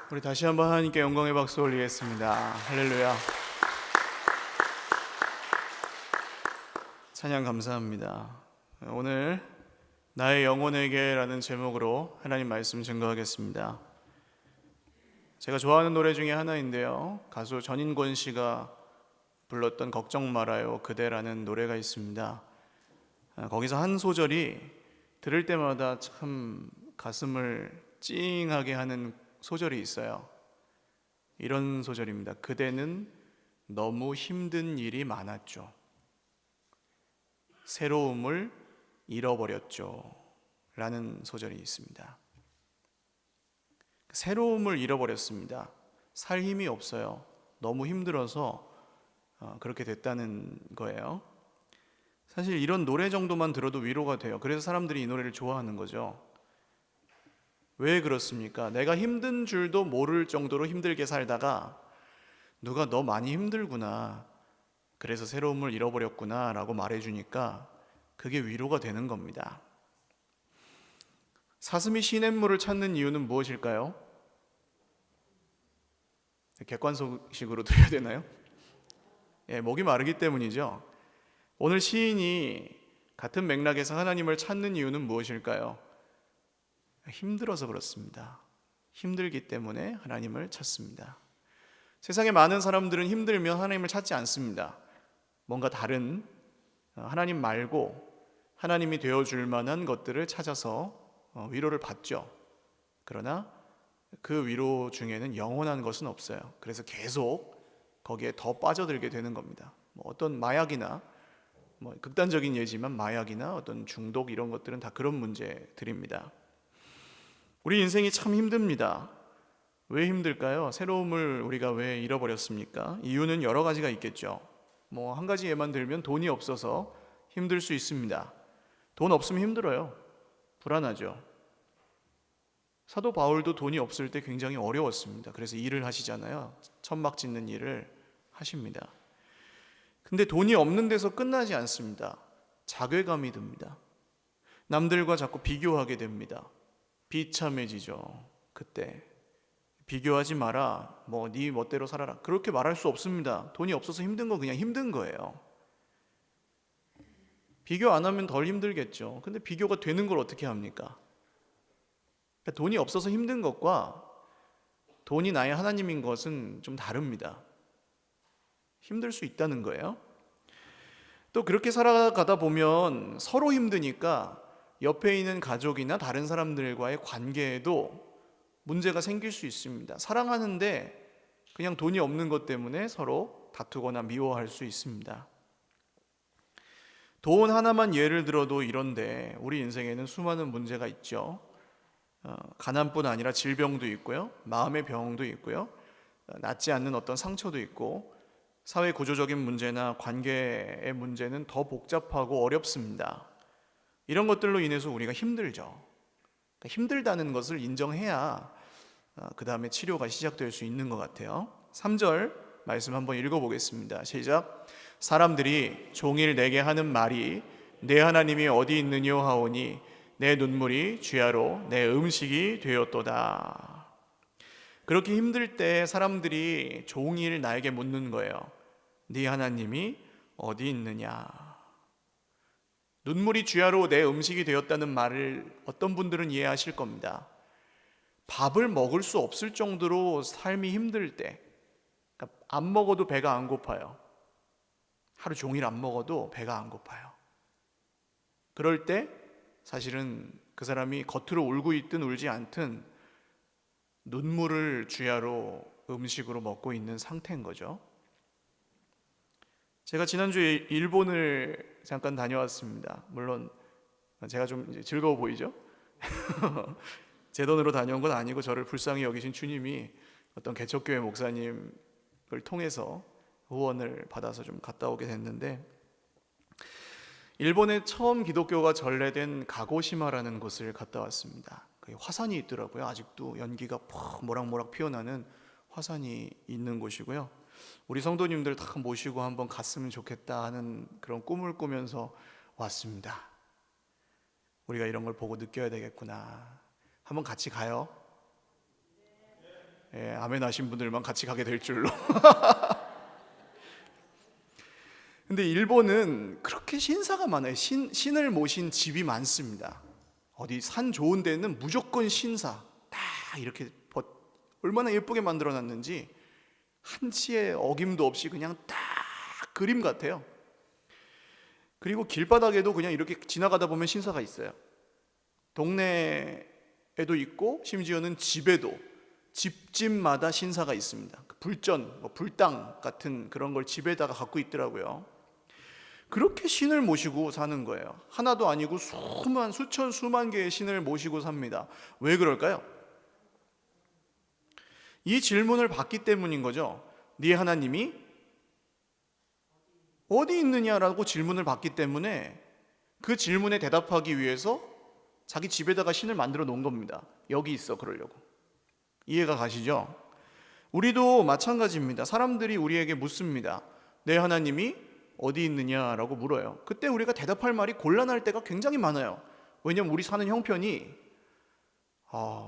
우리 다시 한번 하나님께 영광의 박수 올리겠습니다. 할렐루야. 찬양 감사합니다. 오늘 나의 영혼에게라는 제목으로 하나님 말씀 증거하겠습니다. 제가 좋아하는 노래 중에 하나인데요, 가수 전인권 씨가 불렀던 걱정 말아요 그대라는 노래가 있습니다. 거기서 한 소절이 들을 때마다 참 가슴을 찡하게 하는 소절이 있어요. 이런 소절입니다. 그대는 너무 힘든 일이 많았죠. 새로움을 잃어버렸죠. 라는 소절이 있습니다. 새로움을 잃어버렸습니다. 살 힘이 없어요. 너무 힘들어서 그렇게 됐다는 거예요. 사실 이런 노래 정도만 들어도 위로가 돼요. 그래서 사람들이 이 노래를 좋아하는 거죠. 왜 그렇습니까? 내가 힘든 줄도 모를 정도로 힘들게 살다가 누가 너 많이 힘들구나, 그래서 새로움을 잃어버렸구나 라고 말해주니까 그게 위로가 되는 겁니다. 사슴이 시냇물을 찾는 이유는 무엇일까요? 객관식으로 드려야 되나요? 목이 마르기 때문이죠. 오늘 시인이 같은 맥락에서 하나님을 찾는 이유는 무엇일까요? 힘들어서 그렇습니다. 힘들기 때문에 하나님을 찾습니다. 세상에 많은 사람들은 힘들면 하나님을 찾지 않습니다. 뭔가 다른 하나님 말고 하나님이 되어줄 만한 것들을 찾아서 위로를 받죠. 그러나 그 위로 중에는 영원한 것은 없어요. 그래서 계속 거기에 더 빠져들게 되는 겁니다. 어떤 마약이나 극단적인 예지만 마약이나 어떤 중독 이런 것들은 다 그런 문제들입니다. 우리 인생이 참 힘듭니다. 왜 힘들까요? 새로움을 우리가 왜 잃어버렸습니까? 이유는 여러 가지가 있겠죠. 한 가지 예만 들면 돈이 없어서 힘들 수 있습니다. 돈 없으면 힘들어요. 불안하죠. 사도 바울도 돈이 없을 때 굉장히 어려웠습니다. 그래서 일을 하시잖아요. 천막 짓는 일을 하십니다. 근데 돈이 없는 데서 끝나지 않습니다. 자괴감이 듭니다. 남들과 자꾸 비교하게 됩니다. 비참해지죠. 그때 비교하지 마라, 네 멋대로 살아라, 그렇게 말할 수 없습니다. 돈이 없어서 힘든 건 그냥 힘든 거예요. 비교 안 하면 덜 힘들겠죠. 근데 비교가 되는 걸 어떻게 합니까? 그러니까 돈이 없어서 힘든 것과 돈이 나의 하나님인 것은 좀 다릅니다. 힘들 수 있다는 거예요. 또 그렇게 살아가다 보면 서로 힘드니까 옆에 있는 가족이나 다른 사람들과의 관계에도 문제가 생길 수 있습니다. 사랑하는데 그냥 돈이 없는 것 때문에 서로 다투거나 미워할 수 있습니다. 돈 하나만 예를 들어도 이런데 우리 인생에는 수많은 문제가 있죠. 가난뿐 아니라 질병도 있고요, 마음의 병도 있고요, 낫지 않는 어떤 상처도 있고, 사회 구조적인 문제나 관계의 문제는 더 복잡하고 어렵습니다. 이런 것들로 인해서 우리가 힘들죠. 그러니까 힘들다는 것을 인정해야 그 다음에 치료가 시작될 수 있는 것 같아요. 3절 말씀 한번 읽어보겠습니다. 시작. 사람들이 종일 내게 하는 말이 내 하나님이 어디 있느뇨 하오니 내 눈물이 주야로 내 음식이 되었도다. 그렇게 힘들 때 사람들이 종일 나에게 묻는 거예요. 네 하나님이 어디 있느냐. 눈물이 주야로 내 음식이 되었다는 말을 어떤 분들은 이해하실 겁니다. 밥을 먹을 수 없을 정도로 삶이 힘들 때, 그러니까 안 먹어도 배가 안 고파요. 하루 종일 안 먹어도 배가 안 고파요. 그럴 때 사실은 그 사람이 겉으로 울고 있든 울지 않든 눈물을 주야로 음식으로 먹고 있는 상태인 거죠. 제가 지난주에 일본을 잠깐 다녀왔습니다. 물론 제가 좀 이제 즐거워 보이죠? 제 돈으로 다녀온 건 아니고 저를 불쌍히 여기신 주님이 어떤 개척교회 목사님을 통해서 후원을 받아서 좀 갔다 오게 됐는데, 일본에 처음 기독교가 전래된 가고시마라는 곳을 갔다 왔습니다. 화산이 있더라고요. 아직도 연기가 퍽 모락모락 피어나는 화산이 있는 곳이고요. 우리 성도님들 다 모시고 한번 갔으면 좋겠다 하는 그런 꿈을 꾸면서 왔습니다. 우리가 이런 걸 보고 느껴야 되겠구나. 한번 같이 가요. 아멘 하신 분들만 같이 가게 될 줄로. 근데 일본은 그렇게 신사가 많아요. 신을 모신 집이 많습니다. 어디 산 좋은 데는 무조건 신사 다 이렇게 얼마나 예쁘게 만들어 놨는지 한치의 어김도 없이 그냥 딱 그림 같아요. 그리고 길바닥에도 그냥 이렇게 지나가다 보면 신사가 있어요. 동네에도 있고 심지어는 집에도 집집마다 신사가 있습니다. 불전, 불당 같은 그런 걸 집에다가 갖고 있더라고요. 그렇게 신을 모시고 사는 거예요. 하나도 아니고 수천 수만 개의 신을 모시고 삽니다. 왜 그럴까요? 이 질문을 받기 때문인 거죠. 네 하나님이 어디 있느냐라고 질문을 받기 때문에 그 질문에 대답하기 위해서 자기 집에다가 신을 만들어 놓은 겁니다. 여기 있어 그러려고. 이해가 가시죠? 우리도 마찬가지입니다. 사람들이 우리에게 묻습니다. 내 하나님이 어디 있느냐라고 물어요. 그때 우리가 대답할 말이 곤란할 때가 굉장히 많아요. 왜냐하면 우리 사는 형편이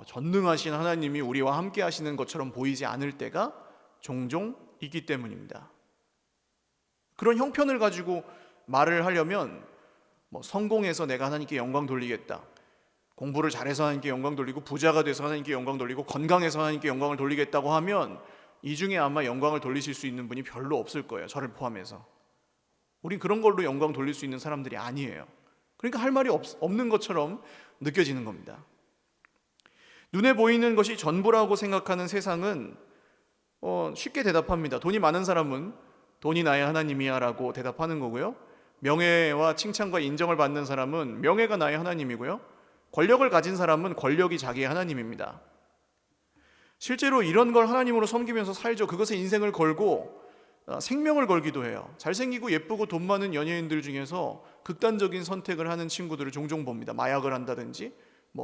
전능하신 하나님이 우리와 함께 하시는 것처럼 보이지 않을 때가 종종 있기 때문입니다. 그런 형편을 가지고 말을 하려면 성공해서 내가 하나님께 영광 돌리겠다, 공부를 잘해서 하나님께 영광 돌리고, 부자가 돼서 하나님께 영광 돌리고, 건강해서 하나님께 영광을 돌리겠다고 하면 이 중에 아마 영광을 돌리실 수 있는 분이 별로 없을 거예요. 저를 포함해서. 우린 그런 걸로 영광 돌릴 수 있는 사람들이 아니에요. 그러니까 할 말이 없는 것처럼 느껴지는 겁니다. 눈에 보이는 것이 전부라고 생각하는 세상은 쉽게 대답합니다. 돈이 많은 사람은 돈이 나의 하나님이야 라고 대답하는 거고요. 명예와 칭찬과 인정을 받는 사람은 명예가 나의 하나님이고요. 권력을 가진 사람은 권력이 자기의 하나님입니다. 실제로 이런 걸 하나님으로 섬기면서 살죠. 그것에 인생을 걸고 생명을 걸기도 해요. 잘생기고 예쁘고 돈 많은 연예인들 중에서 극단적인 선택을 하는 친구들을 종종 봅니다. 마약을 한다든지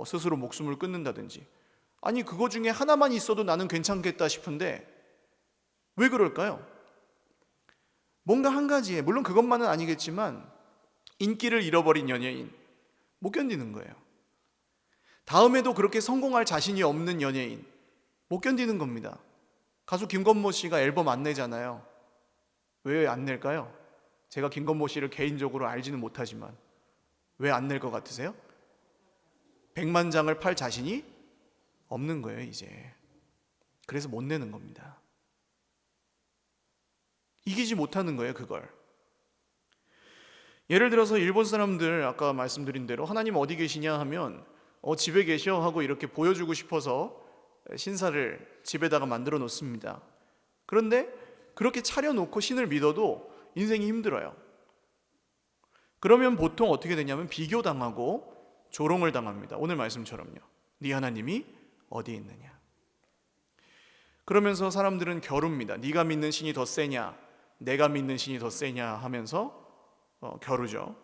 스스로 목숨을 끊는다든지. 아니 그거 중에 하나만 있어도 나는 괜찮겠다 싶은데 왜 그럴까요? 뭔가 한 가지에, 물론 그것만은 아니겠지만 인기를 잃어버린 연예인 못 견디는 거예요. 다음에도 그렇게 성공할 자신이 없는 연예인 못 견디는 겁니다. 가수 김건모 씨가 앨범 안 내잖아요. 왜 안 낼까요? 제가 김건모 씨를 개인적으로 알지는 못하지만 왜 안 낼 것 같으세요? 100만 장을 팔 자신이 없는 거예요 이제. 그래서 못 내는 겁니다. 이기지 못하는 거예요 그걸. 예를 들어서 일본 사람들, 아까 말씀드린 대로 하나님 어디 계시냐 하면 집에 계셔 하고 이렇게 보여주고 싶어서 신사를 집에다가 만들어 놓습니다. 그런데 그렇게 차려놓고 신을 믿어도 인생이 힘들어요. 그러면 보통 어떻게 되냐면 비교당하고 조롱을 당합니다. 오늘 말씀처럼요. 네 하나님이 어디 있느냐. 그러면서 사람들은 겨룹니다. 네가 믿는 신이 더 세냐, 내가 믿는 신이 더 세냐 하면서 겨루죠.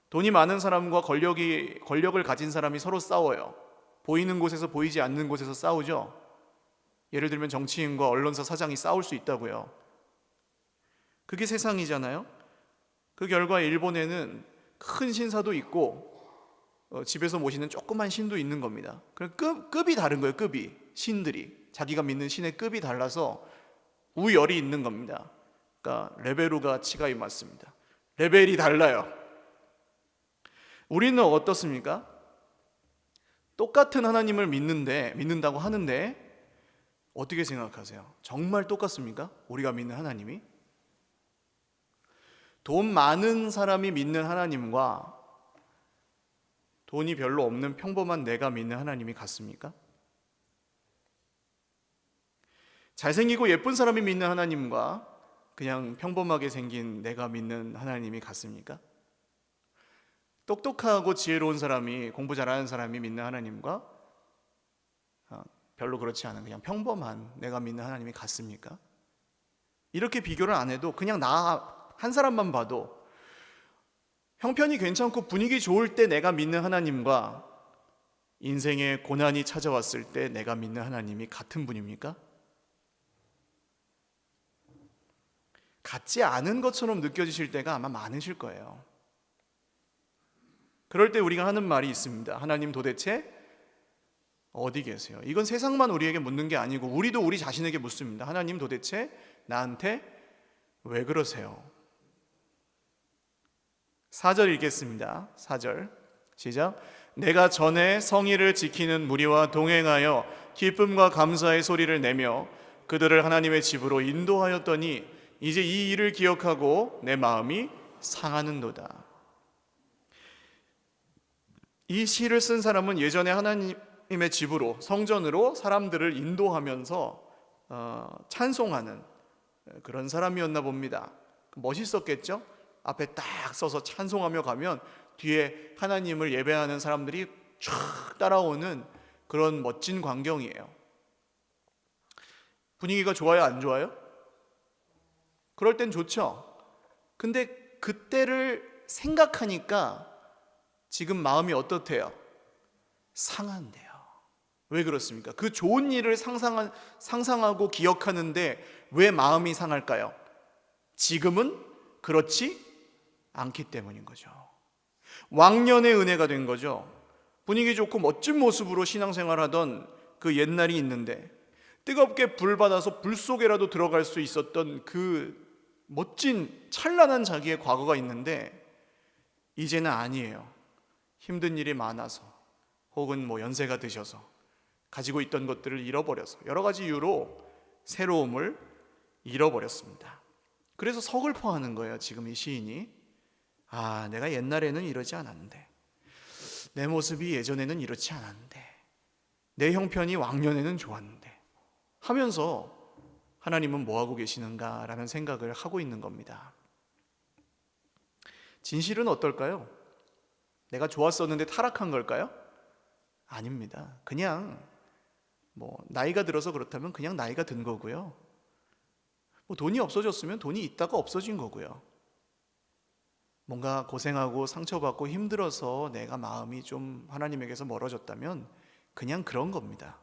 돈이 많은 사람과 권력을 가진 사람이 서로 싸워요. 보이는 곳에서 보이지 않는 곳에서 싸우죠. 예를 들면 정치인과 언론사 사장이 싸울 수 있다고요. 그게 세상이잖아요. 그 결과 일본에는 큰 신사도 있고 집에서 모시는 조그만 신도 있는 겁니다. 급이 다른 거예요. 급이, 신들이 자기가 믿는 신의 급이 달라서 우열이 있는 겁니다. 그러니까 레벨우가 치가이 맞습니다. 레벨이 달라요. 우리는 어떻습니까? 똑같은 하나님을 믿는다고 하는데 어떻게 생각하세요? 정말 똑같습니까? 우리가 믿는 하나님이? 돈 많은 사람이 믿는 하나님과 돈이 별로 없는 평범한 내가 믿는 하나님이 같습니까? 잘생기고 예쁜 사람이 믿는 하나님과 그냥 평범하게 생긴 내가 믿는 하나님이 같습니까? 똑똑하고 지혜로운 사람이, 공부 잘하는 사람이 믿는 하나님과 별로 그렇지 않은 그냥 평범한 내가 믿는 하나님이 같습니까? 이렇게 비교를 안 해도 그냥 나 한 사람만 봐도 형편이 괜찮고 분위기 좋을 때 내가 믿는 하나님과 인생의 고난이 찾아왔을 때 내가 믿는 하나님이 같은 분입니까? 같지 않은 것처럼 느껴지실 때가 아마 많으실 거예요. 그럴 때 우리가 하는 말이 있습니다. 하나님 도대체 어디 계세요? 이건 세상만 우리에게 묻는 게 아니고 우리도 우리 자신에게 묻습니다. 하나님 도대체 나한테 왜 그러세요? 4절 읽겠습니다. 4절 시작. 내가 전에 성의를 지키는 무리와 동행하여 기쁨과 감사의 소리를 내며 그들을 하나님의 집으로 인도하였더니 이제 이 일을 기억하고 내 마음이 상하는도다. 이 시를 쓴 사람은 예전에 하나님의 집으로 성전으로 사람들을 인도하면서 찬송하는 그런 사람이었나 봅니다. 멋있었겠죠? 앞에 딱 서서 찬송하며 가면 뒤에 하나님을 예배하는 사람들이 쫙 따라오는 그런 멋진 광경이에요. 분위기가 좋아요, 안 좋아요? 그럴 땐 좋죠. 근데 그때를 생각하니까 지금 마음이 어떻대요? 상한대요. 왜 그렇습니까? 그 좋은 일을 상상하고 기억하는데 왜 마음이 상할까요? 지금은 그렇지 않기 때문인 거죠. 왕년의 은혜가 된 거죠. 분위기 좋고 멋진 모습으로 신앙생활하던 그 옛날이 있는데 뜨겁게 불 받아서 불 속에라도 들어갈 수 있었던 그 멋진 찬란한 자기의 과거가 있는데 이제는 아니에요. 힘든 일이 많아서 혹은 연세가 드셔서 가지고 있던 것들을 잃어버려서 여러 가지 이유로 새로움을 잃어버렸습니다. 그래서 서글퍼하는 거예요. 지금 이 시인이 내가 옛날에는 이러지 않았는데, 내 모습이 예전에는 이렇지 않았는데, 내 형편이 왕년에는 좋았는데 하면서 하나님은 뭐하고 계시는가 라는 생각을 하고 있는 겁니다. 진실은 어떨까요? 내가 좋았었는데 타락한 걸까요? 아닙니다. 그냥 나이가 들어서 그렇다면 그냥 나이가 든 거고요. 돈이 없어졌으면 돈이 있다가 없어진 거고요. 뭔가 고생하고 상처받고 힘들어서 내가 마음이 좀 하나님에게서 멀어졌다면 그냥 그런 겁니다.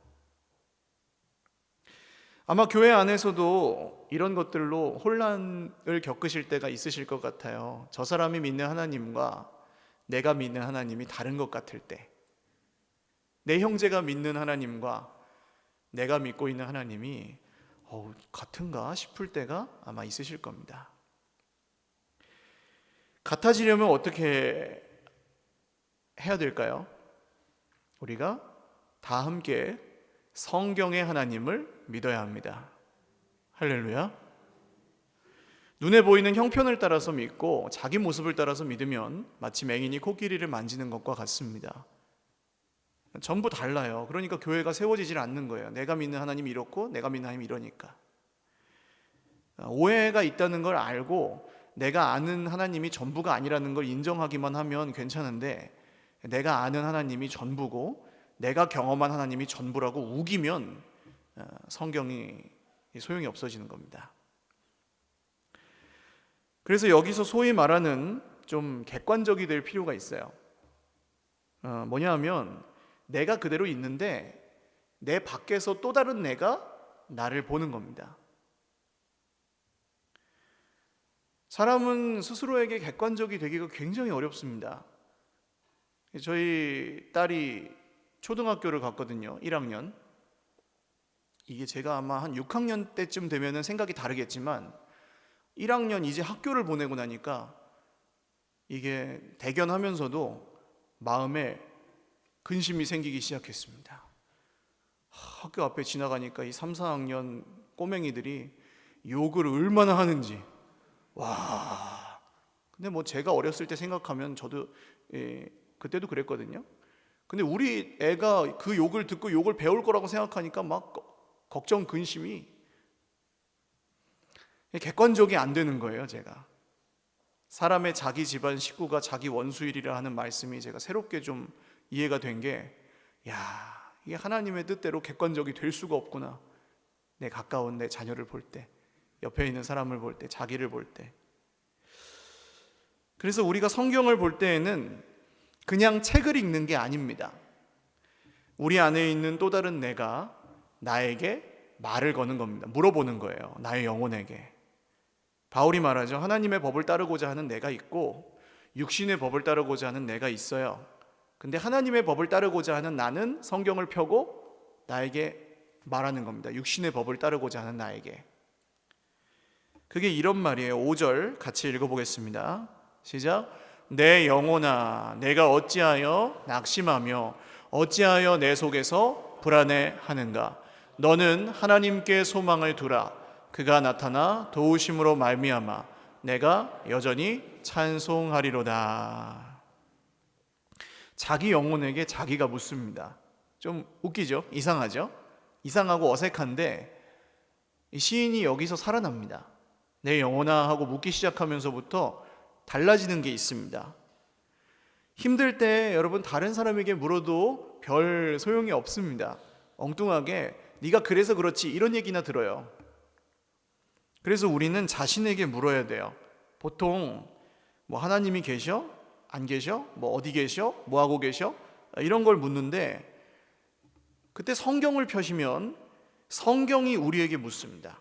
아마 교회 안에서도 이런 것들로 혼란을 겪으실 때가 있으실 것 같아요. 저 사람이 믿는 하나님과 내가 믿는 하나님이 다른 것 같을 때, 내 형제가 믿는 하나님과 내가 믿고 있는 하나님이 같은가 싶을 때가 아마 있으실 겁니다. 같아지려면 어떻게 해야 될까요? 우리가 다 함께 성경의 하나님을 믿어야 합니다. 할렐루야. 눈에 보이는 형편을 따라서 믿고 자기 모습을 따라서 믿으면 마치 맹인이 코끼리를 만지는 것과 같습니다. 전부 달라요. 그러니까 교회가 세워지질 않는 거예요. 내가 믿는 하나님이 이렇고 내가 믿는 하나님이 이러니까. 오해가 있다는 걸 알고 내가 아는 하나님이 전부가 아니라는 걸 인정하기만 하면 괜찮은데, 내가 아는 하나님이 전부고 내가 경험한 하나님이 전부라고 우기면 성경이 소용이 없어지는 겁니다. 그래서 여기서 소위 말하는 좀 객관적이 될 필요가 있어요. 뭐냐 하면 내가 그대로 있는데 내 밖에서 또 다른 내가 나를 보는 겁니다. 사람은 스스로에게 객관적이 되기가 굉장히 어렵습니다. 저희 딸이 초등학교를 갔거든요. 1학년. 이게 제가 아마 한 6학년 때쯤 되면은 생각이 다르겠지만 1학년 이제 학교를 보내고 나니까 이게 대견하면서도 마음에 근심이 생기기 시작했습니다. 학교 앞에 지나가니까 이 3, 4학년 꼬맹이들이 욕을 얼마나 하는지. 와. 근데 제가 어렸을 때 생각하면 저도 그때도 그랬거든요. 근데 우리 애가 그 욕을 듣고 욕을 배울 거라고 생각하니까 막 걱정, 근심이 객관적이 안 되는 거예요. 제가 사람의 자기 집안 식구가 자기 원수일이라 하는 말씀이 제가 새롭게 좀 이해가 된 게, 이게 하나님의 뜻대로 객관적이 될 수가 없구나. 내 가까운 내 자녀를 볼 때, 옆에 있는 사람을 볼 때, 자기를 볼 때. 그래서 우리가 성경을 볼 때에는 그냥 책을 읽는 게 아닙니다. 우리 안에 있는 또 다른 내가 나에게 말을 거는 겁니다. 물어보는 거예요. 나의 영혼에게. 바울이 말하죠. 하나님의 법을 따르고자 하는 내가 있고 육신의 법을 따르고자 하는 내가 있어요. 근데 하나님의 법을 따르고자 하는 나는 성경을 펴고 나에게 말하는 겁니다. 육신의 법을 따르고자 하는 나에게. 그게 이런 말이에요. 5절 같이 읽어보겠습니다. 시작. 내 영혼아, 내가 어찌하여 낙심하며 어찌하여 내 속에서 불안해하는가? 너는 하나님께 소망을 두라. 그가 나타나 도우심으로 말미암아 내가 여전히 찬송하리로다. 자기 영혼에게 자기가 묻습니다. 좀 웃기죠? 이상하죠? 이상하고 어색한데 이 시인이 여기서 살아납니다. 내 영혼아 하고 묻기 시작하면서부터 달라지는 게 있습니다. 힘들 때 여러분 다른 사람에게 물어도 별 소용이 없습니다. 엉뚱하게 네가 그래서 그렇지 이런 얘기나 들어요. 그래서 우리는 자신에게 물어야 돼요. 보통 뭐 하나님이 계셔? 안 계셔? 뭐 어디 계셔? 뭐 하고 계셔? 이런 걸 묻는데 그때 성경을 펴시면 성경이 우리에게 묻습니다.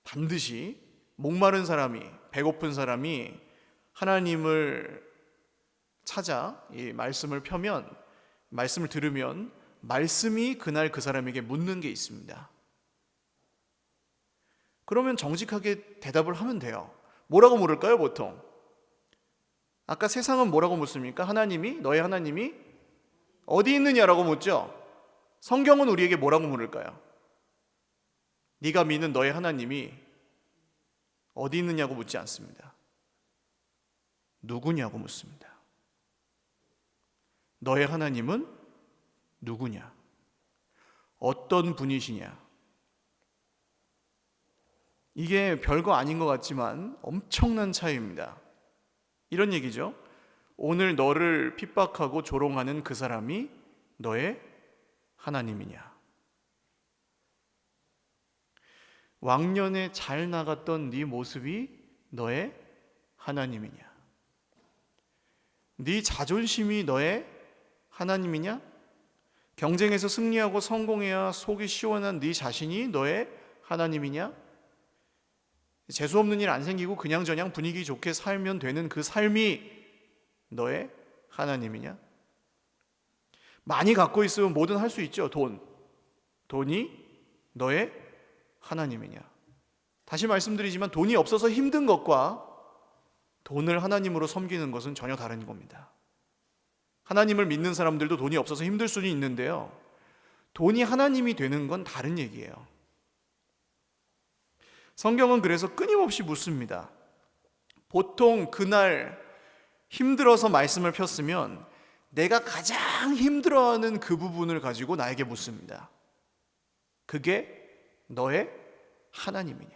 반드시 목마른 사람이, 배고픈 사람이 하나님을 찾아 이 말씀을 펴면, 말씀을 들으면 말씀이 그날 그 사람에게 묻는 게 있습니다. 그러면 정직하게 대답을 하면 돼요. 뭐라고 물을까요, 보통? 아까 세상은 뭐라고 묻습니까? 하나님이, 너의 하나님이 어디 있느냐라고 묻죠? 성경은 우리에게 뭐라고 물을까요? 네가 믿는 너의 하나님이 어디 있느냐고 묻지 않습니다. 누구냐고 묻습니다. 너의 하나님은 누구냐? 어떤 분이시냐? 이게 별거 아닌 것 같지만 엄청난 차이입니다. 이런 얘기죠. 오늘 너를 핍박하고 조롱하는 그 사람이 너의 하나님이냐? 왕년에 잘 나갔던 네 모습이 너의 하나님이냐? 네 자존심이 너의 하나님이냐? 경쟁에서 승리하고 성공해야 속이 시원한 네 자신이 너의 하나님이냐? 재수없는 일 안 생기고 그냥저냥 분위기 좋게 살면 되는 그 삶이 너의 하나님이냐? 많이 갖고 있으면 뭐든 할 수 있죠. 돈이 너의 하나님이냐? 다시 말씀드리지만 돈이 없어서 힘든 것과 돈을 하나님으로 섬기는 것은 전혀 다른 겁니다. 하나님을 믿는 사람들도 돈이 없어서 힘들 수는 있는데요, 돈이 하나님이 되는 건 다른 얘기예요. 성경은 그래서 끊임없이 묻습니다. 보통 그날 힘들어서 말씀을 폈으면 내가 가장 힘들어하는 그 부분을 가지고 나에게 묻습니다. 그게 너의 하나님이냐?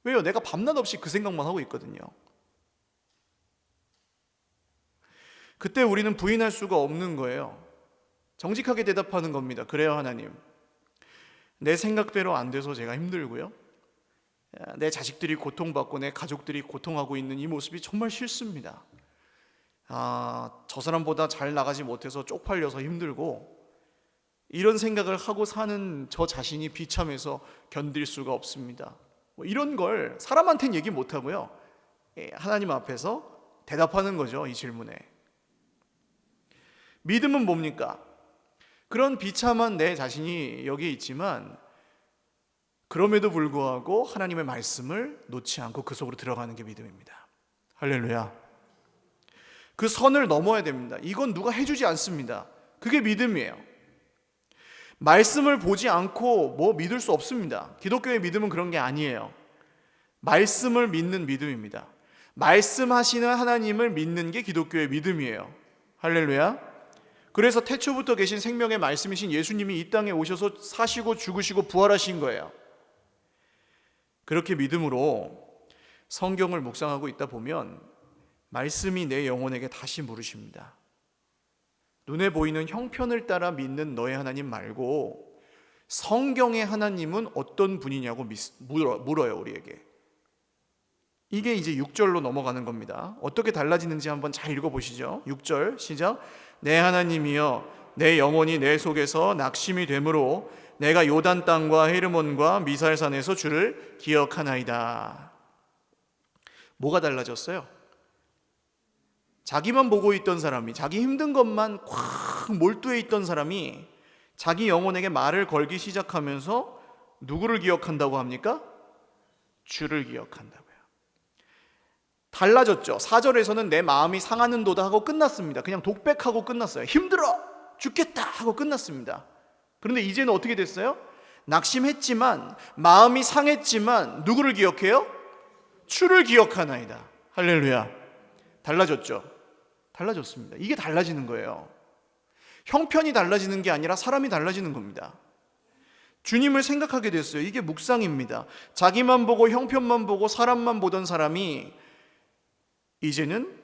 왜요? 내가 밤낮 없이 그 생각만 하고 있거든요. 그때 우리는 부인할 수가 없는 거예요. 정직하게 대답하는 겁니다. 그래요, 하나님. 내 생각대로 안 돼서 제가 힘들고요, 내 자식들이 고통받고 내 가족들이 고통하고 있는 이 모습이 정말 싫습니다. 저 사람보다 잘 나가지 못해서 쪽팔려서 힘들고, 이런 생각을 하고 사는 저 자신이 비참해서 견딜 수가 없습니다. 뭐 이런 걸 사람한테는 얘기 못하고요, 하나님 앞에서 대답하는 거죠. 이 질문에. 믿음은 뭡니까? 그런 비참한 내 자신이 여기에 있지만 그럼에도 불구하고 하나님의 말씀을 놓지 않고 그 속으로 들어가는 게 믿음입니다. 할렐루야. 그 선을 넘어야 됩니다. 이건 누가 해주지 않습니다. 그게 믿음이에요. 말씀을 보지 않고 뭐 믿을 수 없습니다. 기독교의 믿음은 그런 게 아니에요. 말씀을 믿는 믿음입니다. 말씀하시는 하나님을 믿는 게 기독교의 믿음이에요. 할렐루야. 그래서 태초부터 계신 생명의 말씀이신 예수님이 이 땅에 오셔서 사시고 죽으시고 부활하신 거예요. 그렇게 믿음으로 성경을 묵상하고 있다 보면 말씀이 내 영혼에게 다시 물으십니다. 눈에 보이는 형편을 따라 믿는 너의 하나님 말고 성경의 하나님은 어떤 분이냐고 물어요, 우리에게. 이게 이제 6절로 넘어가는 겁니다. 어떻게 달라지는지 한번 잘 읽어보시죠. 6절 시작. 내 하나님이여, 내 영혼이 내 속에서 낙심이 되므로 내가 요단 땅과 헤르몬과 미살산에서 주를 기억하나이다. 뭐가 달라졌어요? 자기만 보고 있던 사람이, 자기 힘든 것만 콱 몰두해 있던 사람이 자기 영혼에게 말을 걸기 시작하면서 누구를 기억한다고 합니까? 주를 기억한다고요. 달라졌죠. 4절에서는 내 마음이 상하는도다 하고 끝났습니다. 그냥 독백하고 끝났어요. 힘들어 죽겠다 하고 끝났습니다. 그런데 이제는 어떻게 됐어요? 낙심했지만, 마음이 상했지만 누구를 기억해요? 주를 기억하나이다. 할렐루야. 달라졌죠. 달라졌습니다. 이게 달라지는 거예요. 형편이 달라지는 게 아니라 사람이 달라지는 겁니다. 주님을 생각하게 됐어요. 이게 묵상입니다. 자기만 보고 형편만 보고 사람만 보던 사람이 이제는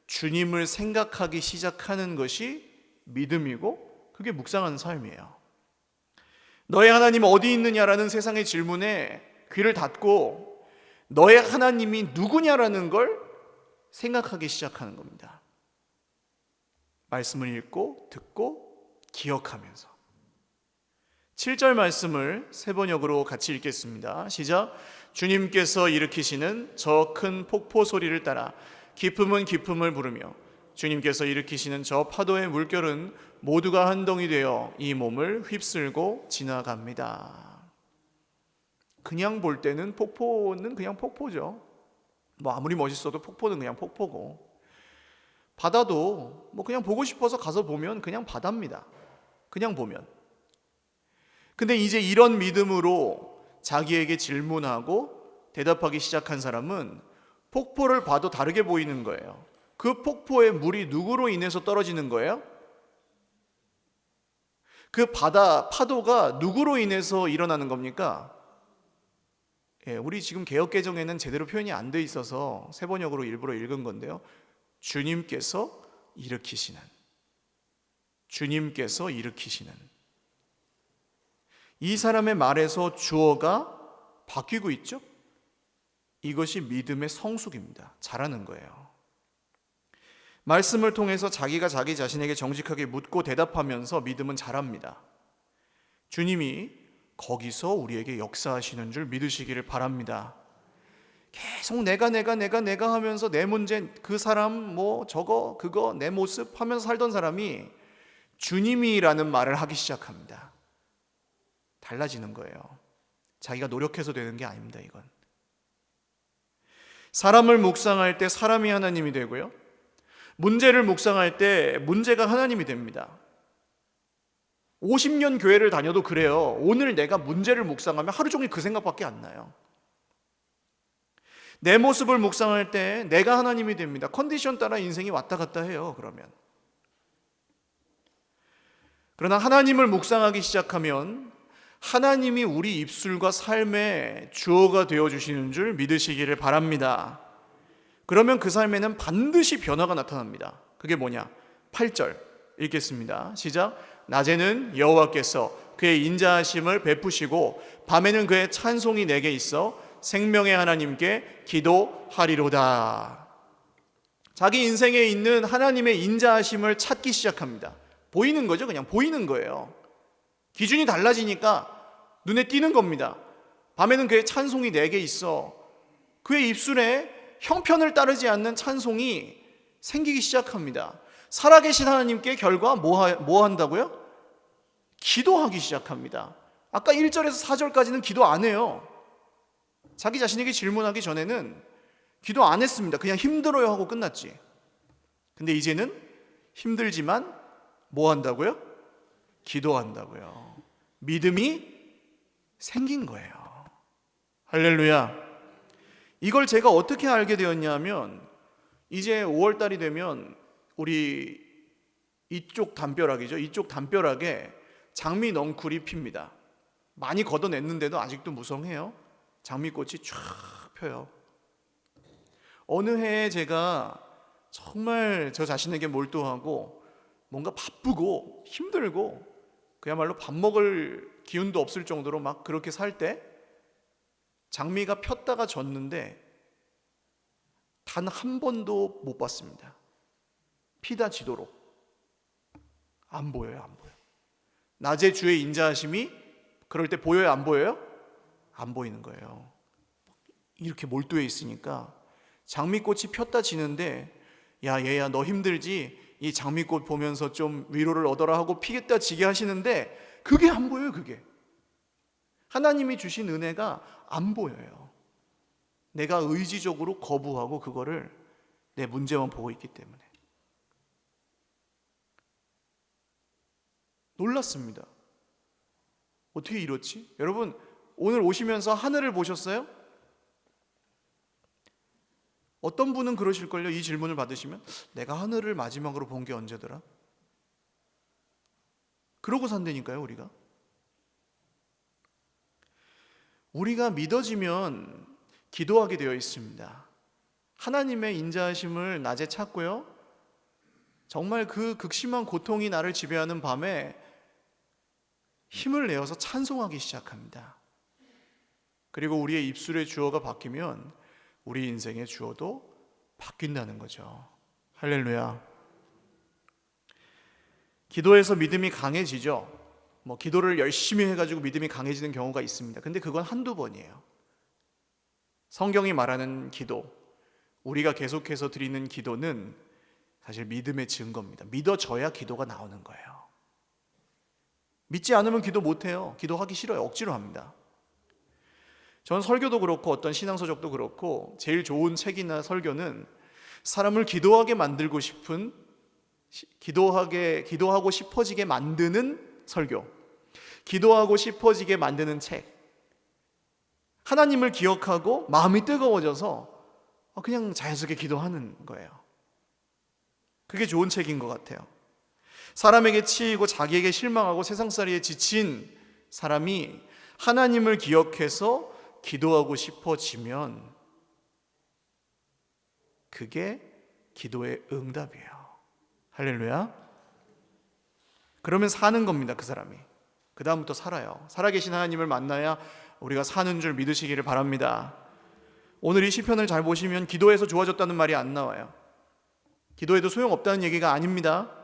주님을 생각하기 시작하는 것이 믿음이고, 그게 묵상하는 삶이에요. 너의 하나님 어디 있느냐라는 세상의 질문에 귀를 닫고 너의 하나님이 누구냐라는 걸 생각하기 시작하는 겁니다. 말씀을 읽고 듣고 기억하면서. 7절 말씀을 세 번역으로 같이 읽겠습니다. 시작. 주님께서 일으키시는 저 큰 폭포 소리를 따라 깊음은 깊음을 부르며 주님께서 일으키시는 저 파도의 물결은 모두가 한 덩이 되어 이 몸을 휩쓸고 지나갑니다. 그냥 볼 때는 폭포는 그냥 폭포죠. 뭐 아무리 멋있어도 폭포는 그냥 폭포고, 바다도 뭐 그냥 보고 싶어서 가서 보면 그냥 바다입니다. 그냥 보면. 근데 이제 이런 믿음으로 자기에게 질문하고 대답하기 시작한 사람은 폭포를 봐도 다르게 보이는 거예요. 그 폭포의 물이 누구로 인해서 떨어지는 거예요? 그 파도가 누구로 인해서 일어나는 겁니까? 우리 지금 개역개정에는 제대로 표현이 안 돼 있어서 세 번역으로 일부러 읽은 건데요. 주님께서 일으키시는. 주님께서 일으키시는. 이 사람의 말에서 주어가 바뀌고 있죠? 이것이 믿음의 성숙입니다. 잘하는 거예요. 말씀을 통해서 자기가 자기 자신에게 정직하게 묻고 대답하면서 믿음은 잘합니다. 주님이 거기서 우리에게 역사하시는 줄 믿으시기를 바랍니다. 계속 내가 하면서 내 문제, 그 사람, 뭐 저거 그거 내 모습 하면서 살던 사람이 주님이라는 말을 하기 시작합니다. 달라지는 거예요. 자기가 노력해서 되는 게 아닙니다. 이건 사람을 묵상할 때 사람이 하나님이 되고요, 문제를 묵상할 때 문제가 하나님이 됩니다. 50년 교회를 다녀도 그래요. 오늘 내가 문제를 묵상하면 하루 종일 그 생각밖에 안 나요. 내 모습을 묵상할 때 내가 하나님이 됩니다. 컨디션 따라 인생이 왔다 갔다 해요. 그러나 하나님을 묵상하기 시작하면 하나님이 우리 입술과 삶의 주어가 되어주시는 줄 믿으시기를 바랍니다. 그러면 그 삶에는 반드시 변화가 나타납니다. 그게 뭐냐? 8절 읽겠습니다. 시작. 낮에는 여호와께서 그의 인자하심을 베푸시고 밤에는 그의 찬송이 내게 있어 생명의 하나님께 기도하리로다. 자기 인생에 있는 하나님의 인자하심을 찾기 시작합니다. 보이는 거죠. 그냥 보이는 거예요. 기준이 달라지니까 눈에 띄는 겁니다. 밤에는 그의 찬송이 내게 있어. 그의 입술에 형편을 따르지 않는 찬송이 생기기 시작합니다. 살아계신 하나님께 결과 뭐 한다고요? 기도하기 시작합니다. 아까 1절에서 4절까지는 기도 안 해요. 자기 자신에게 질문하기 전에는 기도 안 했습니다. 그냥 힘들어요 하고 끝났지. 근데 이제는 힘들지만 뭐 한다고요? 기도한다고요. 믿음이 생긴 거예요. 할렐루야. 이걸 제가 어떻게 알게 되었냐면, 이제 5월달이 되면 우리 이쪽 담벼락이죠. 이쪽 담벼락에 장미 넝쿨이 핍니다. 많이 걷어냈는데도 아직도 무성해요. 장미꽃이 쫙 펴요. 어느 해에 제가 정말 저 자신에게 몰두하고 뭔가 바쁘고 힘들고 그야말로 밥 먹을 기운도 없을 정도로 막 그렇게 살 때 장미가 폈다가 졌는데 단 한 번도 못 봤습니다. 피다 지도록. 안 보여요. 낮에 주의 인자하심이 그럴 때 보여요? 안 보여요? 안 보이는 거예요. 이렇게 몰두해 있으니까 장미꽃이 폈다 지는데, 야 얘야 너 힘들지? 이 장미꽃 보면서 좀 위로를 얻어라 하고 피겠다 지게 하시는데 그게 안 보여요. 그게 하나님이 주신 은혜가 안 보여요. 내가 의지적으로 거부하고 그거를 내 문제만 보고 있기 때문에. 놀랐습니다. 어떻게 이렇지? 여러분, 오늘 오시면서 하늘을 보셨어요? 어떤 분은 그러실걸요. 이 질문을 받으시면 내가 하늘을 마지막으로 본 게 언제더라? 그러고 산다니까요. 우리가 믿어지면 기도하게 되어 있습니다. 하나님의 인자하심을 낮에 찾고요, 정말 그 극심한 고통이 나를 지배하는 밤에 힘을 내어서 찬송하기 시작합니다. 그리고 우리의 입술의 주어가 바뀌면 우리 인생의 주어도 바뀐다는 거죠. 할렐루야. 기도에서 믿음이 강해지죠. 기도를 열심히 해가지고 믿음이 강해지는 경우가 있습니다. 근데 그건 한두 번이에요. 성경이 말하는 기도, 우리가 계속해서 드리는 기도는 사실 믿음의 증거입니다. 믿어져야 기도가 나오는 거예요. 믿지 않으면 기도 못해요. 기도하기 싫어요. 억지로 합니다. 전 설교도 그렇고 어떤 신앙서적도 그렇고 제일 좋은 책이나 설교는 사람을 기도하게 만들고 싶은, 기도하고 싶어지게 만드는 설교, 기도하고 싶어지게 만드는 책, 하나님을 기억하고 마음이 뜨거워져서 그냥 자연스럽게 기도하는 거예요. 그게 좋은 책인 것 같아요. 사람에게 치이고 자기에게 실망하고 세상살이에 지친 사람이 하나님을 기억해서 기도하고 싶어지면 그게 기도의 응답이에요. 할렐루야. 그러면 사는 겁니다. 그 사람이 그 다음부터 살아요. 살아계신 하나님을 만나야 우리가 사는 줄 믿으시기를 바랍니다. 오늘 이 시편을 잘 보시면 기도해서 좋아졌다는 말이 안 나와요. 기도해도 소용없다는 얘기가 아닙니다.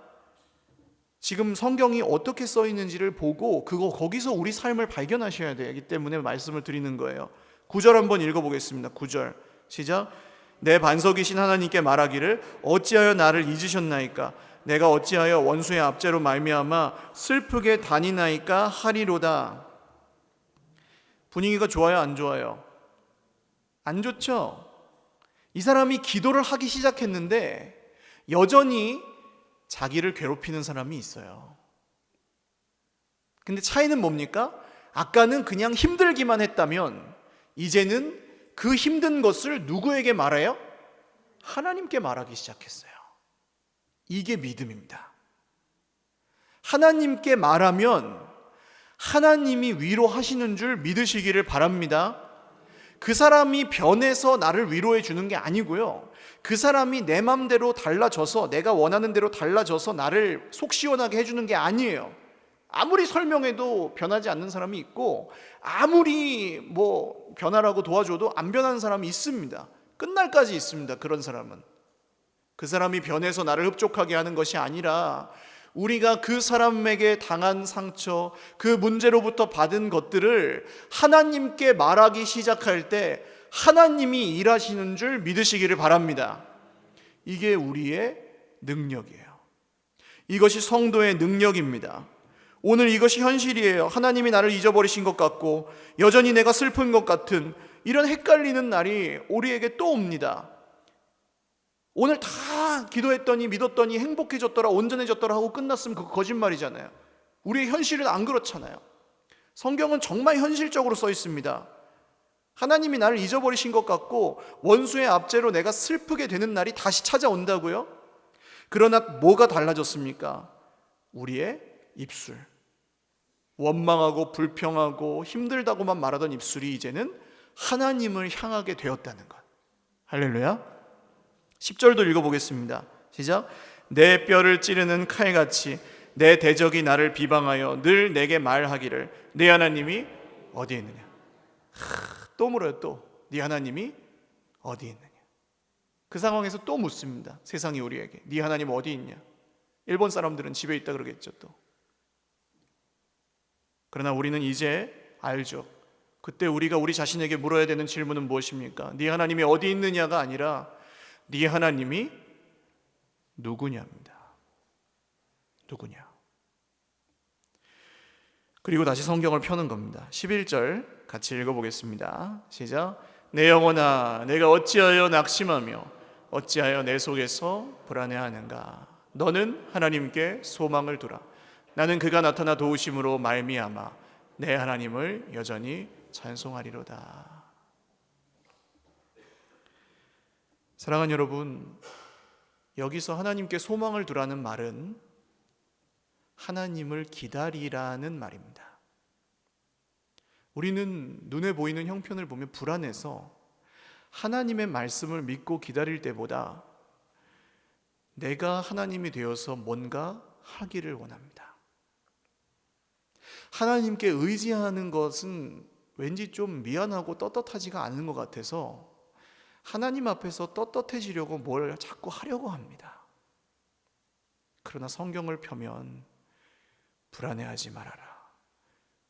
지금 성경이 어떻게 써 있는지를 보고 거기서 우리 삶을 발견하셔야 되기 때문에 말씀을 드리는 거예요. 9절 한번 읽어보겠습니다. 9절 시작. 내 반석이신 하나님께 말하기를 어찌하여 나를 잊으셨나이까? 내가 어찌하여 원수의 압제로 말미암아 슬프게 다니나이까 하리로다. 분위기가 좋아요, 안 좋아요? 안 좋죠? 이 사람이 기도를 하기 시작했는데 여전히 자기를 괴롭히는 사람이 있어요. 근데 차이는 뭡니까? 아까는 그냥 힘들기만 했다면 이제는 그 힘든 것을 누구에게 말해요? 하나님께 말하기 시작했어요. 이게 믿음입니다. 하나님께 말하면 하나님이 위로하시는 줄 믿으시기를 바랍니다. 그 사람이 변해서 나를 위로해 주는 게 아니고요, 그 사람이 내 맘대로 달라져서, 내가 원하는 대로 달라져서 나를 속 시원하게 해주는 게 아니에요. 아무리 설명해도 변하지 않는 사람이 있고, 아무리 변하라고 도와줘도 안 변하는 사람이 있습니다. 끝날까지 있습니다. 그런 사람은 그 사람이 변해서 나를 흡족하게 하는 것이 아니라 우리가 그 사람에게 당한 상처, 그 문제로부터 받은 것들을 하나님께 말하기 시작할 때 하나님이 일하시는 줄 믿으시기를 바랍니다. 이게 우리의 능력이에요. 이것이 성도의 능력입니다. 오늘 이것이 현실이에요. 하나님이 나를 잊어버리신 것 같고 여전히 내가 슬픈 것 같은 이런 헷갈리는 날이 우리에게 또 옵니다. 오늘 다 기도했더니 믿었더니 행복해졌더라, 온전해졌더라 하고 끝났으면 그거 거짓말이잖아요. 우리의 현실은 안 그렇잖아요. 성경은 정말 현실적으로 써 있습니다. 하나님이 나를 잊어버리신 것 같고 원수의 압제로 내가 슬프게 되는 날이 다시 찾아온다고요? 그러나 뭐가 달라졌습니까? 우리의 입술, 원망하고 불평하고 힘들다고만 말하던 입술이 이제는 하나님을 향하게 되었다는 것. 할렐루야. 10절도 읽어보겠습니다. 시작. 내 뼈를 찌르는 칼같이 내 대적이 나를 비방하여 늘 내게 말하기를 네 하나님이 어디에 있느냐. 또 물어요. 또 네 하나님이 어디에 있느냐. 그 상황에서 또 묻습니다. 세상이 우리에게 네 하나님 어디 있냐. 일본 사람들은 집에 있다 그러겠죠. 또 그러나 우리는 이제 알죠. 그때 우리가 우리 자신에게 물어야 되는 질문은 무엇입니까? 네 하나님이 어디 있느냐가 아니라 네 하나님이 누구냐입니다. 누구냐? 그리고 다시 성경을 펴는 겁니다. 11절 같이 읽어보겠습니다. 시작. 내 영혼아, 내가 어찌하여 낙심하며 어찌하여 내 속에서 불안해하는가. 너는 하나님께 소망을 두라. 나는 그가 나타나 도우심으로 말미암아 내 하나님을 여전히 찬송하리로다. 사랑하는 여러분, 여기서 하나님께 소망을 두라는 말은 하나님을 기다리라는 말입니다. 우리는 눈에 보이는 형편을 보면 불안해서 하나님의 말씀을 믿고 기다릴 때보다 내가 하나님이 되어서 뭔가 하기를 원합니다. 하나님께 의지하는 것은 왠지 좀 미안하고 떳떳하지가 않은 것 같아서 하나님 앞에서 떳떳해지려고 뭘 자꾸 하려고 합니다. 그러나 성경을 펴면 불안해하지 말아라,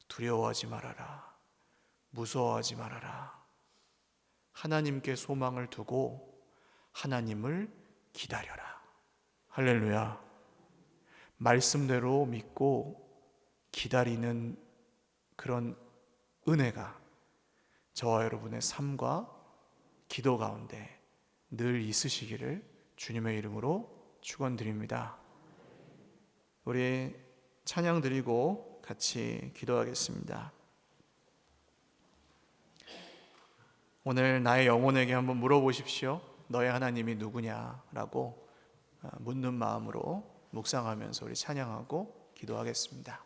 두려워하지 말아라, 무서워하지 말아라. 하나님께 소망을 두고 하나님을 기다려라. 할렐루야. 말씀대로 믿고 기다리는 그런 은혜가 저와 여러분의 삶과 기도 가운데 늘 있으시기를 주님의 이름으로 축원드립니다. 우리 찬양 드리고 같이 기도하겠습니다. 오늘 나의 영혼에게 한번 물어보십시오. 너의 하나님이 누구냐라고 묻는 마음으로 묵상하면서 우리 찬양하고 기도하겠습니다.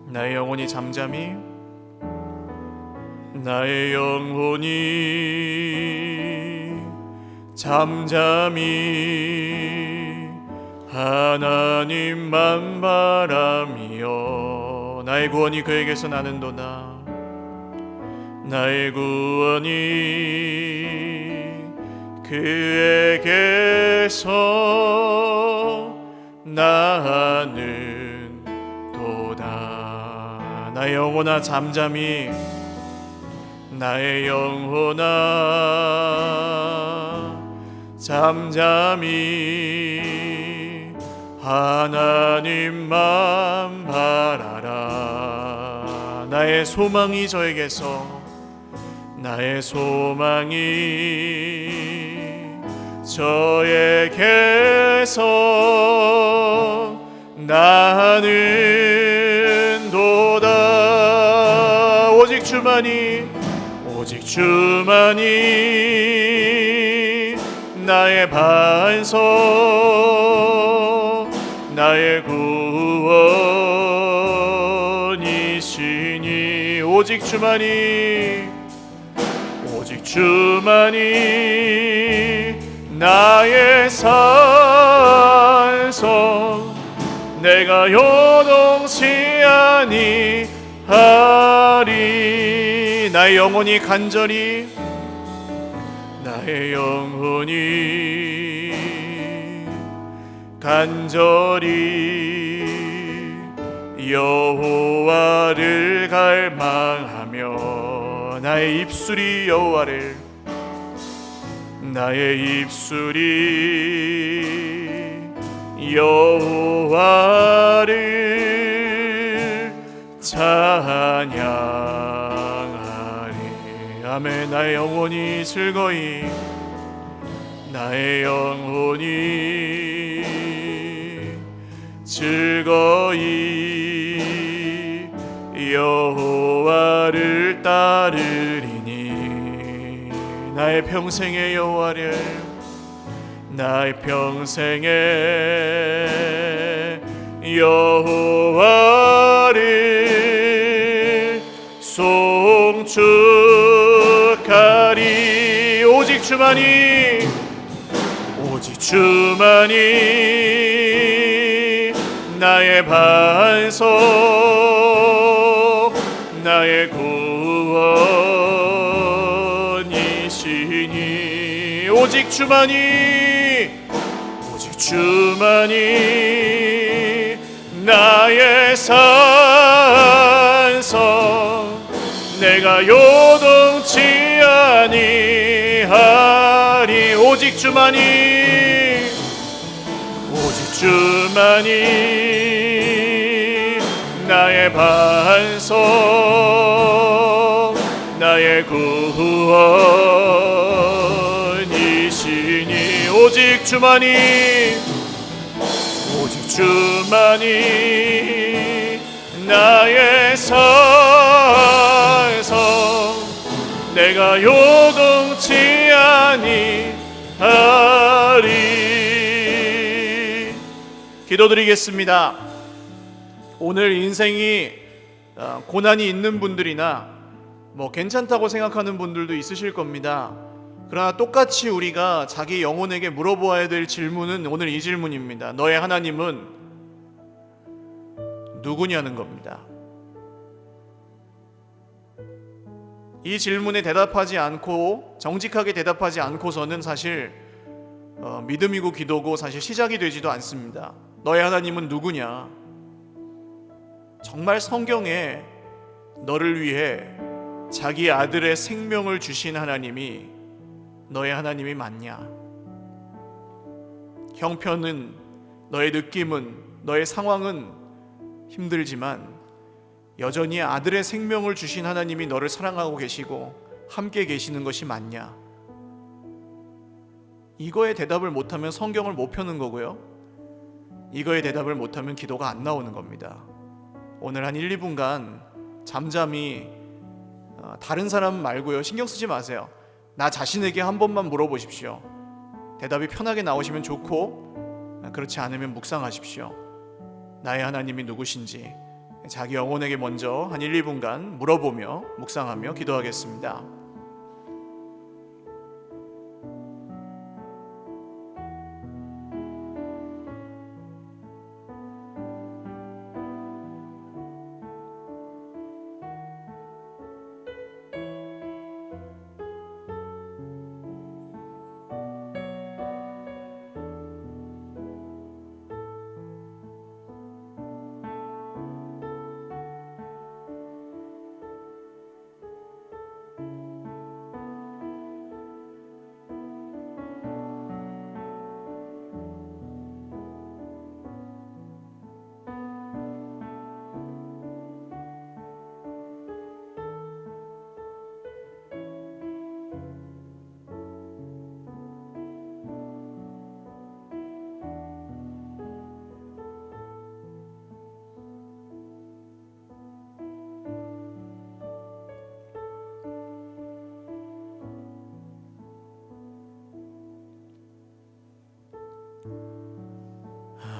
나의 영혼이 잠잠히, 나의 영혼이 잠잠히 하나님만 바라며 나의 구원이 그에게서 나는도다. 나의 구원이 그에게서 나는도다. 나의 영혼아 잠잠히, 나의 영혼아 잠잠히 하나님만 바라라. 나의 소망이 저에게서, 나의 소망이 저에게서 나는도다. 오직 주만이, 오직 주만이 나의 반석, 나의 구원이시니. 오직 주만이, 오직 주만이 나의 산성, 내가 요동치 아니하리. 나의 영혼이 간절히, 나의 영혼이 간절히 여호와를 갈망하며 나의 입술이 여호와를, 나의 입술이 여호와를 찬양하리. 아멘. 나의 영혼이 즐거이, 나의 영혼이 즐거이 여호와를 따르리니. 나의 평생의 여호와를, 나의 평생의 여호와를 송축하리. 오직 주만이, 오직 주만이 나의 반석, 나의 구원이시니. 오직 주만이, 오직 주만이 나의 산성, 내가 요동치 아니하리. 오직 주만이, 주만이 나의 반석, 나의 구원이시니 오직 주만이 나의 산성, 내가 요동치 아니하리. 기도드리겠습니다. 오늘 인생이 고난이 있는 분들이나 괜찮다고 생각하는 분들도 있으실 겁니다. 그러나 똑같이 우리가 자기 영혼에게 물어보아야 될 질문은 오늘 이 질문입니다. 너의 하나님은 누구냐는 겁니다. 이 질문에 대답하지 않고, 정직하게 대답하지 않고서는 사실 믿음이고 기도고 사실 시작이 되지도 않습니다. 너의 하나님은 누구냐? 정말 성경에 너를 위해 자기 아들의 생명을 주신 하나님이 너의 하나님이 맞냐? 형편은, 너의 느낌은, 너의 상황은 힘들지만 여전히 아들의 생명을 주신 하나님이 너를 사랑하고 계시고 함께 계시는 것이 맞냐? 이거에 대답을 못하면 성경을 못 펴는 거고요, 이거에 대답을 못하면 기도가 안 나오는 겁니다. 오늘 한 1, 2분간 잠잠히 다른 사람 말고요, 신경 쓰지 마세요. 나 자신에게 한 번만 물어보십시오. 대답이 편하게 나오시면 좋고, 그렇지 않으면 묵상하십시오. 나의 하나님이 누구신지 자기 영혼에게 먼저 한 1, 2분간 물어보며 묵상하며 기도하겠습니다.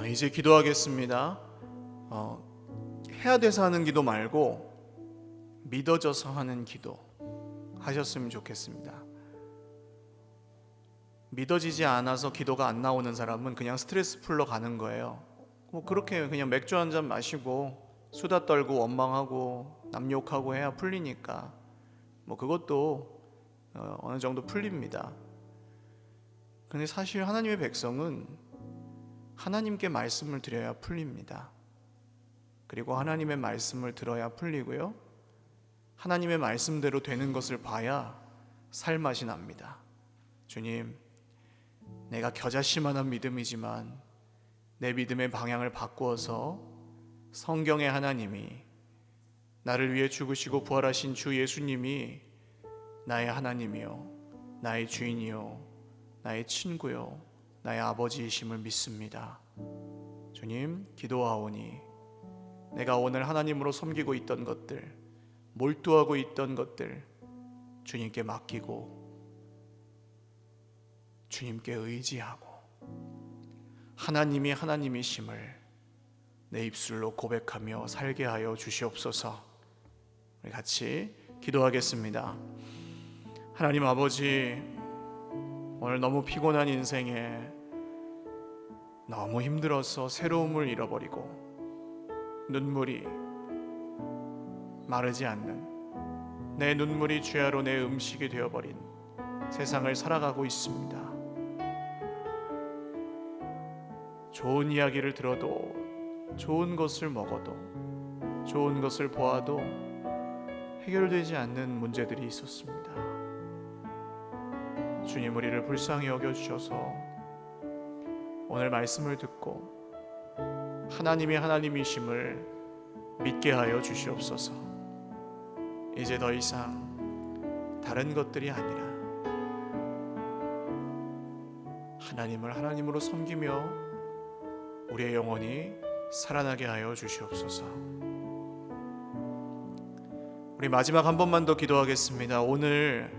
이제 기도하겠습니다. 해야 돼서 하는 기도 말고 믿어져서 하는 기도 하셨으면 좋겠습니다. 믿어지지 않아서 기도가 안 나오는 사람은 그냥 스트레스 풀러 가는 거예요. 그렇게 그냥 맥주 한 잔 마시고 수다 떨고 원망하고 남 욕하고 해야 풀리니까 그것도 어느 정도 풀립니다. 근데 사실 하나님의 백성은 하나님께 말씀을 드려야 풀립니다. 그리고 하나님의 말씀을 들어야 풀리고요, 하나님의 말씀대로 되는 것을 봐야 살맛이 납니다. 주님, 내가 겨자씨만한 믿음이지만 내 믿음의 방향을 바꾸어서 성경의 하나님이, 나를 위해 죽으시고 부활하신 주 예수님이 나의 하나님이요, 나의 주인이요, 나의 친구요, 나의 아버지이심을 믿습니다. 주님, 기도하오니 내가 오늘 하나님으로 섬기고 있던 것들, 몰두하고 있던 것들 주님께 맡기고 주님께 의지하고 하나님이 하나님이심을 내 입술로 고백하며 살게 하여 주시옵소서. 우리 같이 기도하겠습니다. 하나님 아버지, 오늘 너무 피곤한 인생에 너무 힘들어서 새로움을 잃어버리고 눈물이 마르지 않는, 내 눈물이 주야로 내 음식이 되어버린 세상을 살아가고 있습니다. 좋은 이야기를 들어도, 좋은 것을 먹어도, 좋은 것을 보아도 해결되지 않는 문제들이 있었습니다. 주님, 우리를 불쌍히 여겨주셔서 오늘 말씀을 듣고 하나님이 하나님이심을 믿게 하여 주시옵소서. 이제 더 이상 다른 것들이 아니라 하나님을 하나님으로 섬기며 우리의 영혼이 살아나게 하여 주시옵소서. 우리 마지막 한 번만 더 기도하겠습니다. 오늘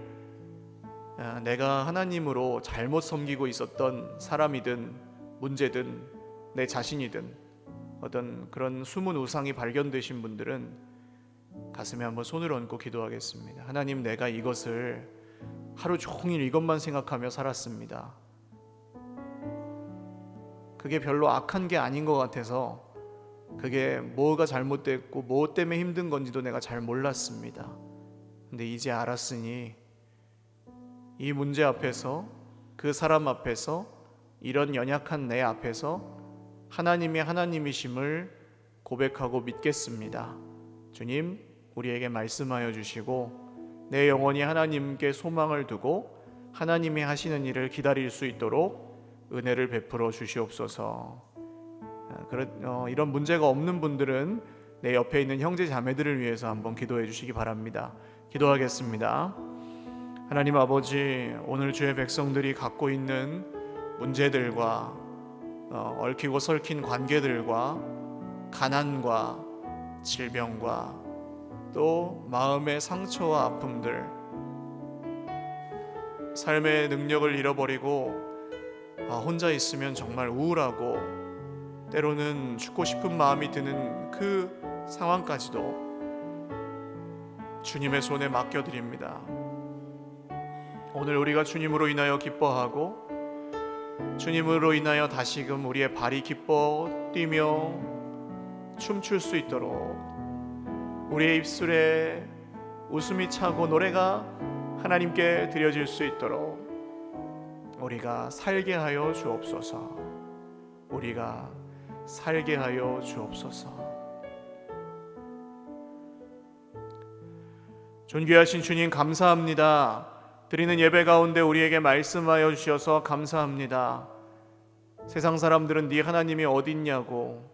내가 하나님으로 잘못 섬기고 있었던 사람이든 문제든 내 자신이든 어떤 그런 숨은 우상이 발견되신 분들은 가슴에 한번 손을 얹고 기도하겠습니다. 하나님, 내가 이것을 하루 종일 이것만 생각하며 살았습니다. 그게 별로 악한 게 아닌 것 같아서 그게 뭐가 잘못됐고 뭐 때문에 힘든 건지도 내가 잘 몰랐습니다. 근데 이제 알았으니 이 문제 앞에서, 그 사람 앞에서, 이런 연약한 내 앞에서 하나님이 하나님이심을 고백하고 믿겠습니다. 주님, 우리에게 말씀하여 주시고 내 영혼이 하나님께 소망을 두고 하나님이 하시는 일을 기다릴 수 있도록 은혜를 베풀어 주시옵소서. 이런 문제가 없는 분들은 내 옆에 있는 형제 자매들을 위해서 한번 기도해 주시기 바랍니다. 기도하겠습니다. 하나님 아버지, 오늘 주의 백성들이 갖고 있는 문제들과 얽히고 설킨 관계들과 가난과 질병과 또 마음의 상처와 아픔들, 삶의 능력을 잃어버리고 혼자 있으면 정말 우울하고 때로는 죽고 싶은 마음이 드는 그 상황까지도 주님의 손에 맡겨드립니다. 오늘 우리가 주님으로 인하여 기뻐하고 주님으로 인하여 다시금 우리의 발이 기뻐 뛰며 춤출 수 있도록 우리의 입술에 웃음이 차고 노래가 하나님께 드려질 수 있도록 우리가 살게 하여 주옵소서. 우리가 살게 하여 주옵소서. 존귀하신 주님, 감사합니다. 드리는 예배 가운데 우리에게 말씀하여 주셔서 감사합니다. 세상 사람들은 네 하나님이 어디 있냐고,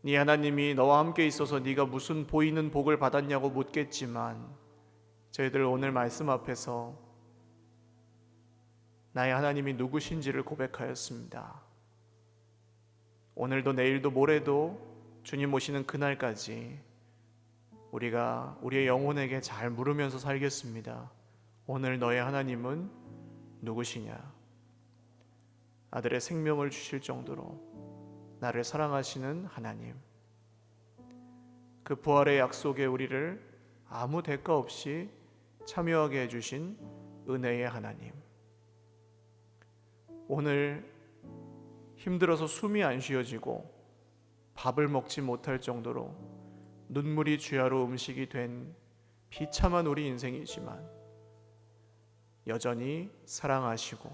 네 하나님이 너와 함께 있어서 네가 무슨 보이는 복을 받았냐고 묻겠지만 저희들 오늘 말씀 앞에서 나의 하나님이 누구신지를 고백하였습니다. 오늘도 내일도 모레도 주님 오시는 그날까지 우리가 우리의 영혼에게 잘 물으면서 살겠습니다. 오늘 너의 하나님은 누구시냐? 아들의 생명을 주실 정도로 나를 사랑하시는 하나님, 그 부활의 약속에 우리를 아무 대가 없이 참여하게 해주신 은혜의 하나님, 오늘 힘들어서 숨이 안 쉬어지고 밥을 먹지 못할 정도로 눈물이 주야로 음식이 된 비참한 우리 인생이지만 여전히 사랑하시고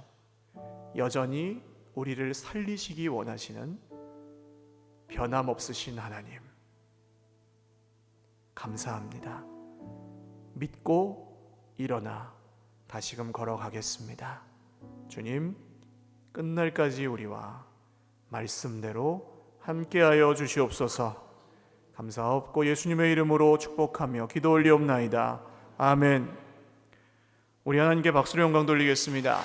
여전히 우리를 살리시기 원하시는 변함없으신 하나님, 감사합니다. 믿고 일어나 다시금 걸어가겠습니다. 주님, 끝날까지 우리와 말씀대로 함께하여 주시옵소서. 감사하옵고 예수님의 이름으로 축복하며 기도 올리옵나이다. 아멘. 우리 하나님께 박수로 영광 돌리겠습니다.